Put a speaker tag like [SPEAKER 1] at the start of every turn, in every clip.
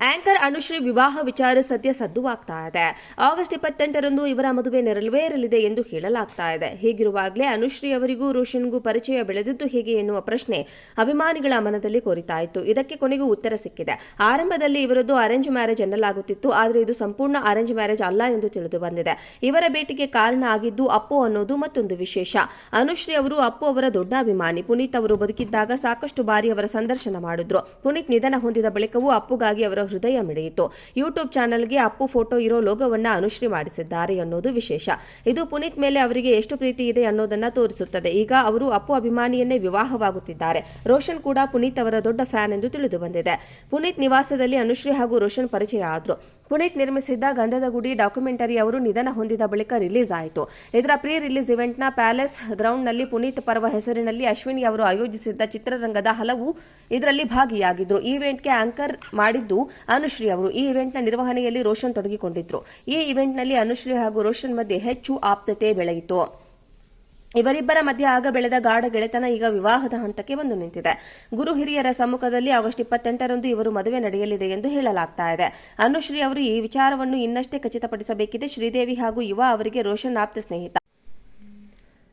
[SPEAKER 1] Anchor Anushree ವಿವಾಹ ವಿಚಾರ ಸದ್ಯ ಸದ್ದುವಾಗ್ತಾ ಇದೆ. ಆಗಸ್ಟ್ 28ರಂದು ಇವರ ಮದುವೆ ನೆರವೇರಲಿದೆ ಎಂದು ಹೇಳಲಾಗ್ತಾ ಇದೆ. ಹೀಗಿರುವಾಗಲೇ ಅನುಶ್ರೀ ಅವರಿಗೂ ರೋಷನ್ಗೂ ಪರಿಚಯ ಬೆಳೆದಿದ್ದು ಹೇಗೆ ಎನ್ನುವ ಪ್ರಶ್ನೆ ಅಭಿಮಾನಿಗಳ ಮನದಲ್ಲಿ ಕೋರಿತಾ ಇತ್ತು. ಇದಕ್ಕೆ ಕೊನೆಗೂ ಉತ್ತರ ಸಿಕ್ಕಿದೆ. ಆರಂಭದಲ್ಲಿ ಇವರದ್ದು ಅರೇಂಜ್ ಮ್ಯಾರೇಜ್ ಎನ್ನಲಾಗುತ್ತಿತ್ತು. ಆದರೆ ಇದು ಸಂಪೂರ್ಣ ಅರೇಂಜ್ ಮ್ಯಾರೇಜ್ ಅಲ್ಲ ಎಂದು ತಿಳಿದು ಬಂದಿದೆ. ಇವರ ಭೇಟಿಗೆ ಕಾರಣ ಆಗಿದ್ದು ಅಪ್ಪು ಅನ್ನೋದು ಮತ್ತೊಂದು ವಿಶೇಷ. ಅನುಶ್ರೀ ಅವರು ಅಪ್ಪು ಅವರ ದೊಡ್ಡ ಅಭಿಮಾನಿ. ಪುನೀತ್ ಅವರು ಬದುಕಿದ್ದಾಗ ಸಾಕಷ್ಟು ಬಾರಿ ಅವರ ಸಂದರ್ಶನ ಮಾಡಿದ್ರು. ಪುನೀತ್ ನಿಧನ ಹೊಂದಿದ ಬಳಿಕವೂ ಅಪ್ಪುಗಾಗಿ ಅವರ ಹೃದಯ ಮಿಡಿಯಿತು. ಯೂಟ್ಯೂಬ್ ಚಾನೆಲ್ಗೆ ಅಪ್ಪು ಫೋಟೋ ಇರೋ ಲೋಗೋವನ್ನ ಅನುಶ್ರೀ ಮಾಡಿಸಿದ್ದಾರೆ ಅನ್ನೋದು ವಿಶೇಷ. ಇದು ಪುನೀತ್ ಮೇಲೆ ಅವರಿಗೆ ಎಷ್ಟು ಪ್ರೀತಿ ಇದೆ ಅನ್ನೋದನ್ನ ತೋರಿಸುತ್ತದೆ. ಈಗ ಅವರು ಅಪ್ಪು ಅಭಿಮಾನಿಯನ್ನೇ ವಿವಾಹವಾಗುತ್ತಿದ್ದಾರೆ. ರೋಷನ್ ಕೂಡ ಪುನೀತ್ ಅವರ ದೊಡ್ಡ ಫ್ಯಾನ್ ಎಂದು ತಿಳಿದು ಬಂದಿದೆ. ಪುನೀತ್ ನಿವಾಸದಲ್ಲಿ ಅನುಶ್ರೀ ಹಾಗೂ ರೋಷನ್ ಪರಿಚಯ ಆದ್ರು. ಪುನೀತ್ ನಿರ್ಮಿಸಿದ್ದ ಗಂಧದ ಗುಡಿ ಡಾಕ್ಯುಮೆಂಟರಿ ಅವರು ನಿಧನ ಹೊಂದಿದ ಬಳಿಕ ರಿಲೀಸ್ ಆಯಿತು. ಇದರ ಪ್ರೀ ರಿಲೀಸ್ ಇವೆಂಟ್ನ ಪ್ಯಾಲೇಸ್ ಗ್ರೌಂಡ್ನಲ್ಲಿ ಪುನೀತ್ ಪರ್ವ ಹೆಸರಿನಲ್ಲಿ ಅಶ್ವಿನಿ ಅವರು ಆಯೋಜಿಸಿದ್ದ ಚಿತ್ರರಂಗದ ಹಲವು ಇದರಲ್ಲಿ ಭಾಗಿಯಾಗಿದ್ರು. ಈ ಇವೆಂಟ್ಗೆ ಆಂಕರ್ ಮಾಡಿದ್ದು ಅನುಶ್ರೀ ಅವರು. ಈ ಇವೆಂಟ್ನ ನಿರ್ವಹಣೆಯಲ್ಲಿ ರೋಷನ್ ತೊಡಗಿಕೊಂಡಿದ್ರು. ಈ ಇವೆಂಟ್ನಲ್ಲಿ ಅನುಶ್ರೀ ಹಾಗೂ ರೋಷನ್ ಮಧ್ಯೆ ಹೆಚ್ಚು ಆಪ್ತತೆ ಬೆಳೆಯಿತು. ಇವರಿಬ್ಬರ ಮಧ್ಯೆ ಆಗ ಬೆಳೆದ ಗಾಢ ಗೆಳೆತನ ಈಗ ವಿವಾಹದ ಹಂತಕ್ಕೆ ಬಂದು ನಿಂತಿದೆ. ಗುರು ಹಿರಿಯರ ಸಮ್ಮುಖದಲ್ಲಿ ಆಗಸ್ಟ್ 28ರಂದು ಇವರು ಮದುವೆ ನಡೆಯಲಿದೆ ಎಂದು ಹೇಳಲಾಗ್ತಾ ಇದೆ. ಅನುಶ್ರೀ ಅವರು ಈ ವಿಚಾರವನ್ನು ಇನ್ನಷ್ಟೇ ಖಚಿತಪಡಿಸಬೇಕಿದೆ. ಶ್ರೀದೇವಿ ಹಾಗೂ ಯುವ ಅವರಿಗೆ ರೋಷನ್ ಆಪ್ತ ಸ್ನೇಹಿತ.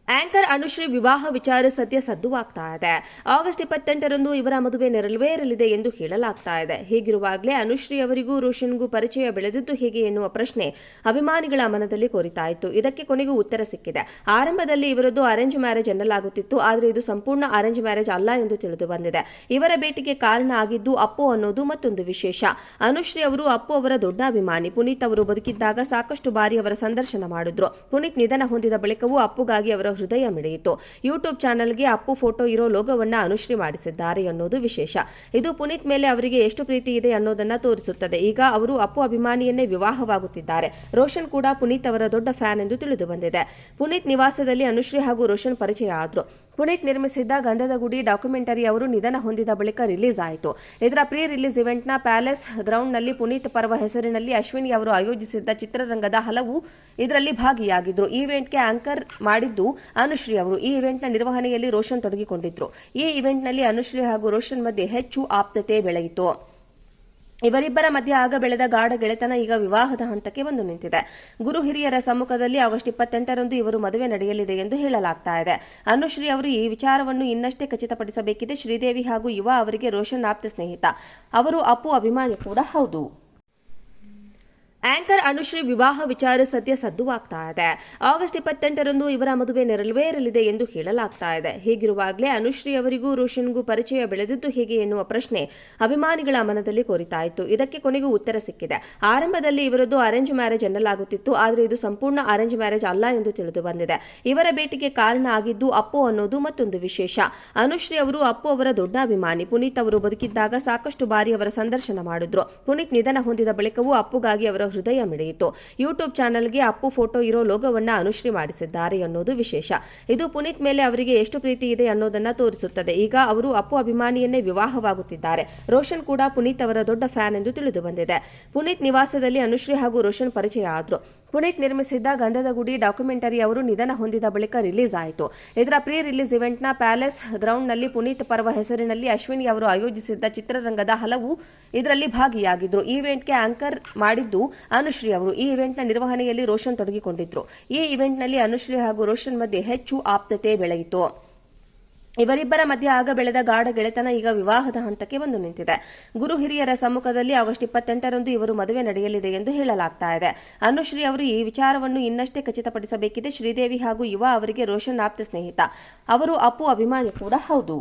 [SPEAKER 1] ಆಂಕರ್ ಅನುಶ್ರೀ ವಿವಾಹ ವಿಚಾರ ಸದ್ಯ ಸದ್ದುವಾಗ್ತಾ ಇದೆ. ಆಗಸ್ಟ್ 28ರಂದು ಇವರ ಮದುವೆ ನೆರವೇರಲಿದೆ ಎಂದು ಹೇಳಲಾಗ್ತಾ ಇದೆ. ಹೀಗಿರುವಾಗಲೇ ಅನುಶ್ರೀ ಅವರಿಗೂ ರೋಷನ್ಗೂ ಪರಿಚಯ ಬೆಳೆದಿದ್ದು ಹೇಗೆ ಎನ್ನುವ ಪ್ರಶ್ನೆ ಅಭಿಮಾನಿಗಳ ಮನದಲ್ಲಿ ಕೋರಿತಾ ಇತ್ತು. ಇದಕ್ಕೆ ಕೊನೆಗೂ ಉತ್ತರ ಸಿಕ್ಕಿದೆ. ಆರಂಭದಲ್ಲಿ ಇವರದ್ದು ಅರೇಂಜ್ ಮ್ಯಾರೇಜ್ ಎನ್ನಲಾಗುತ್ತಿತ್ತು. ಆದರೆ ಇದು ಸಂಪೂರ್ಣ ಅರೇಂಜ್ ಮ್ಯಾರೇಜ್ ಅಲ್ಲ ಎಂದು ತಿಳಿದು ಬಂದಿದೆ. ಇವರ ಭೇಟಿಗೆ ಕಾರಣ ಆಗಿದ್ದು ಅಪ್ಪು ಅನ್ನೋದು ಮತ್ತೊಂದು ವಿಶೇಷ. ಅನುಶ್ರೀ ಅವರು ಅಪ್ಪು ಅವರ ದೊಡ್ಡ ಅಭಿಮಾನಿ. ಪುನೀತ್ ಅವರು ಬದುಕಿದ್ದಾಗ ಸಾಕಷ್ಟು ಬಾರಿ ಅವರ ಸಂದರ್ಶನ ಮಾಡಿದ್ರು. ಪುನೀತ್ ನಿಧನ ಹೊಂದಿದ ಬಳಿಕವೂ ಅಪ್ಪುಗಾಗಿ ಅವರ ಹೃದಯ ಮಿಡಿಯಿತು. ಯೂಟ್ಯೂಬ್ ಚಾನೆಲ್ಗೆ ಅಪ್ಪು ಫೋಟೋ ಇರೋ ಲೋಗೋವನ್ನ ಅನುಶ್ರೀ ಮಾಡಿಸಿದ್ದಾರೆ ಅನ್ನೋದು ವಿಶೇಷ. ಇದು ಪುನೀತ್ ಮೇಲೆ ಅವರಿಗೆ ಎಷ್ಟು ಪ್ರೀತಿ ಇದೆ ಅನ್ನೋದನ್ನ ತೋರಿಸುತ್ತದೆ. ಈಗ ಅವರು ಅಪ್ಪು ಅಭಿಮಾನಿಯನ್ನೇ ವಿವಾಹವಾಗುತ್ತಿದ್ದಾರೆ. ರೋಷನ್ ಕೂಡ ಪುನೀತ್ ಅವರ ದೊಡ್ಡ ಫ್ಯಾನ್ ಎಂದು ತಿಳಿದು ಬಂದಿದೆ. ಪುನೀತ್ ನಿವಾಸದಲ್ಲಿ ಅನುಶ್ರೀ ಹಾಗೂ ರೋಷನ್ ಪರಿಚಯ ಆದ್ರು. ಪುನೀತ್ ನಿರ್ಮಿಸಿದ್ದ ಗಂಧದ ಗುಡಿ ಡಾಕ್ಯುಮೆಂಟರಿ ಅವರು ನಿಧನ ಹೊಂದಿದ ಬಳಿಕ ರಿಲೀಸ್ ಆಯಿತು. ಇದರ ಪ್ರೀ ರಿಲೀಸ್ ಇವೆಂಟ್ನ ಪ್ಯಾಲೇಸ್ ಗ್ರೌಂಡ್ನಲ್ಲಿ ಪುನೀತ್ ಪರ್ವ ಹೆಸರಿನಲ್ಲಿ ಅಶ್ವಿನಿ ಅವರು ಆಯೋಜಿಸಿದ್ದ ಚಿತ್ರರಂಗದ ಹಲವು ಇದರಲ್ಲಿ ಭಾಗಿಯಾಗಿದ್ರು. ಈ ಇವೆಂಟ್ಗೆ ಆಂಕರ್ ಮಾಡಿದ್ದು ಅನುಶ್ರೀ ಅವರು. ಈ ಇವೆಂಟ್ನ ನಿರ್ವಹಣೆಯಲ್ಲಿ ರೋಷನ್ ತೊಡಗಿಕೊಂಡಿದ್ರು. ಈ ಇವೆಂಟ್ನಲ್ಲಿ ಅನುಶ್ರೀ ಹಾಗೂ ರೋಷನ್ ಮಧ್ಯೆ ಹೆಚ್ಚು ಆಪ್ತತೆ ಬೆಳೆಯಿತು. ಇವರಿಬ್ಬರ ಮಧ್ಯೆ ಆಗ ಬೆಳೆದ ಗಾಢ ಗೆಳೆತನ ಈಗ ವಿವಾಹದ ಹಂತಕ್ಕೆ ಬಂದು ನಿಂತಿದೆ. ಗುರು ಹಿರಿಯರ ಸಮ್ಮುಖದಲ್ಲಿ ಆಗಸ್ಟ್ 28ರಂದು ಇವರು ಮದುವೆ ನಡೆಯಲಿದೆ ಎಂದು ಹೇಳಲಾಗ್ತಾ ಇದೆ. ಅನುಶ್ರೀ ಅವರು ಈ ವಿಚಾರವನ್ನು ಇನ್ನಷ್ಟೇ ಖಚಿತಪಡಿಸಬೇಕಿದೆ. ಶ್ರೀದೇವಿ ಹಾಗೂ ಯುವ ಅವರಿಗೆ ರೋಷನ್ ಆಪ್ತ ಸ್ನೇಹಿತ. ಅವರು ಅಪ್ಪು ಅಭಿಮಾನಿ ಕೂಡ ಹೌದು. ಆಂಕರ್ ಅನುಶ್ರೀ ವಿವಾಹ ವಿಚಾರ ಸದ್ಯ ಸದ್ದುವಾಗ್ತಾ ಇದೆ. ಆಗಸ್ಟ್ 28ರಂದು ಇವರ ಮದುವೆ ನೆರವೇರಲಿದೆ ಎಂದು ಹೇಳಲಾಗ್ತಾ ಇದೆ. ಹೀಗಿರುವಾಗಲೇ ಅನುಶ್ರೀ ಅವರಿಗೂ ರೋಷನ್ಗೂ ಪರಿಚಯ ಬೆಳೆದಿದ್ದು ಹೇಗೆ ಎನ್ನುವ ಪ್ರಶ್ನೆ ಅಭಿಮಾನಿಗಳ ಮನದಲ್ಲಿ ಕೋರಿತಾ ಇತ್ತು. ಇದಕ್ಕೆ ಕೊನೆಗೂ ಉತ್ತರ ಸಿಕ್ಕಿದೆ. ಆರಂಭದಲ್ಲಿ ಇವರದ್ದು ಅರೇಂಜ್ ಮ್ಯಾರೇಜ್ ಎನ್ನಲಾಗುತ್ತಿತ್ತು. ಆದರೆ ಇದು ಸಂಪೂರ್ಣ ಅರೇಂಜ್ ಮ್ಯಾರೇಜ್ ಅಲ್ಲ ಎಂದು ತಿಳಿದು ಬಂದಿದೆ. ಇವರ ಭೇಟಿಗೆ ಕಾರಣ ಆಗಿದ್ದು ಅಪ್ಪು ಅನ್ನೋದು ಮತ್ತೊಂದು ವಿಶೇಷ. ಅನುಶ್ರೀ ಅವರು ಅಪ್ಪು ಅವರ ದೊಡ್ಡ ಅಭಿಮಾನಿ. ಪುನೀತ್ ಅವರು ಬದುಕಿದ್ದಾಗ ಸಾಕಷ್ಟು ಬಾರಿ ಅವರ ಸಂದರ್ಶನ ಮಾಡಿದ್ರು. ಪುನೀತ್ ನಿಧನ ಹೊಂದಿದ ಬಳಿಕವೂ ಅಪ್ಪುಗಾಗಿ ಅವರ ಹೃದಯ ಮಿಡಿಯಿತು. ಯೂಟ್ಯೂಬ್ ಚಾನೆಲ್ಗೆ ಅಪ್ಪು ಫೋಟೋ ಇರೋ ಲೋಗೋವನ್ನ ಅನುಶ್ರೀ ಮಾಡಿಸಿದ್ದಾರೆ ಅನ್ನೋದು ವಿಶೇಷ. ಇದು ಪುನೀತ್ ಮೇಲೆ ಅವರಿಗೆ ಎಷ್ಟು ಪ್ರೀತಿ ಇದೆ ಅನ್ನೋದನ್ನ ತೋರಿಸುತ್ತದೆ. ಈಗ ಅವರು ಅಪ್ಪು ಅಭಿಮಾನಿಯನ್ನೇ ವಿವಾಹವಾಗುತ್ತಿದ್ದಾರೆ. ರೋಷನ್ ಕೂಡ ಪುನೀತ್ ಅವರ ದೊಡ್ಡ ಫ್ಯಾನ್ ಎಂದು ತಿಳಿದು ಬಂದಿದೆ. ಪುನೀತ್ ನಿವಾಸದಲ್ಲಿ ಅನುಶ್ರೀ ಹಾಗೂ ರೋಷನ್ ಪರಿಚಯ ಆದ್ರು. ಪುನೀತ್ ನಿರ್ಮಿಸಿದ್ದ ಗಂಧದ ಗುಡಿ ಡಾಕ್ಯುಮೆಂಟರಿ ಅವರು ನಿಧನ ಹೊಂದಿದ ಬಳಿಕ ರಿಲೀಸ್ ಆಯಿತು. ಇದರ ಪ್ರೀ ರಿಲೀಸ್ ಇವೆಂಟ್ನ ಪ್ಯಾಲೇಸ್ ಗ್ರೌಂಡ್ನಲ್ಲಿ ಪುನೀತ್ ಪರ್ವ ಹೆಸರಿನಲ್ಲಿ ಅಶ್ವಿನಿ ಅವರು ಆಯೋಜಿಸಿದ್ದ ಚಿತ್ರರಂಗದ ಹಲವು ಇದರಲ್ಲಿ ಭಾಗಿಯಾಗಿದ್ರು. ಈ ಇವೆಂಟ್ಗೆ ಆಂಕರ್ ಮಾಡಿದ್ದು ಅನುಶ್ರೀ ಅವರು. ಈ ಇವೆಂಟ್ನ ನಿರ್ವಹಣೆಯಲ್ಲಿ ರೋಷನ್ ತೊಡಗಿಕೊಂಡಿದ್ರು. ಈ ಇವೆಂಟ್ನಲ್ಲಿ ಅನುಶ್ರೀ ಹಾಗೂ ರೋಷನ್ ಮಧ್ಯೆ ಹೆಚ್ಚು ಆಪ್ತತೆ ಬೆಳೆಯಿತು. ಇವರಿಬ್ಬರ ಮಧ್ಯೆ ಆಗ ಬೆಳೆದ ಗಾಢ ಗೆಳೆತನ ಈಗ ವಿವಾಹದ ಹಂತಕ್ಕೆ ಬಂದು ನಿಂತಿದೆ. ಗುರು ಹಿರಿಯರ ಸಮ್ಮುಖದಲ್ಲಿ ಆಗಸ್ಟ್ 28ರಂದು ಇವರು ಮದುವೆ ನಡೆಯಲಿದೆ ಎಂದು ಹೇಳಲಾಗ್ತಾ ಇದೆ. ಅನುಶ್ರೀ ಅವರು ಈ ವಿಚಾರವನ್ನು ಇನ್ನಷ್ಟೇ ಖಚಿತಪಡಿಸಬೇಕಿದೆ. ಶ್ರೀದೇವಿ ಹಾಗೂ ಯುವ ಅವರಿಗೆ ರೋಷನ್ ಆಪ್ತ ಸ್ನೇಹಿತ. ಅವರು ಅಪ್ಪು ಅಭಿಮಾನಿ ಕೂಡ ಹೌದು.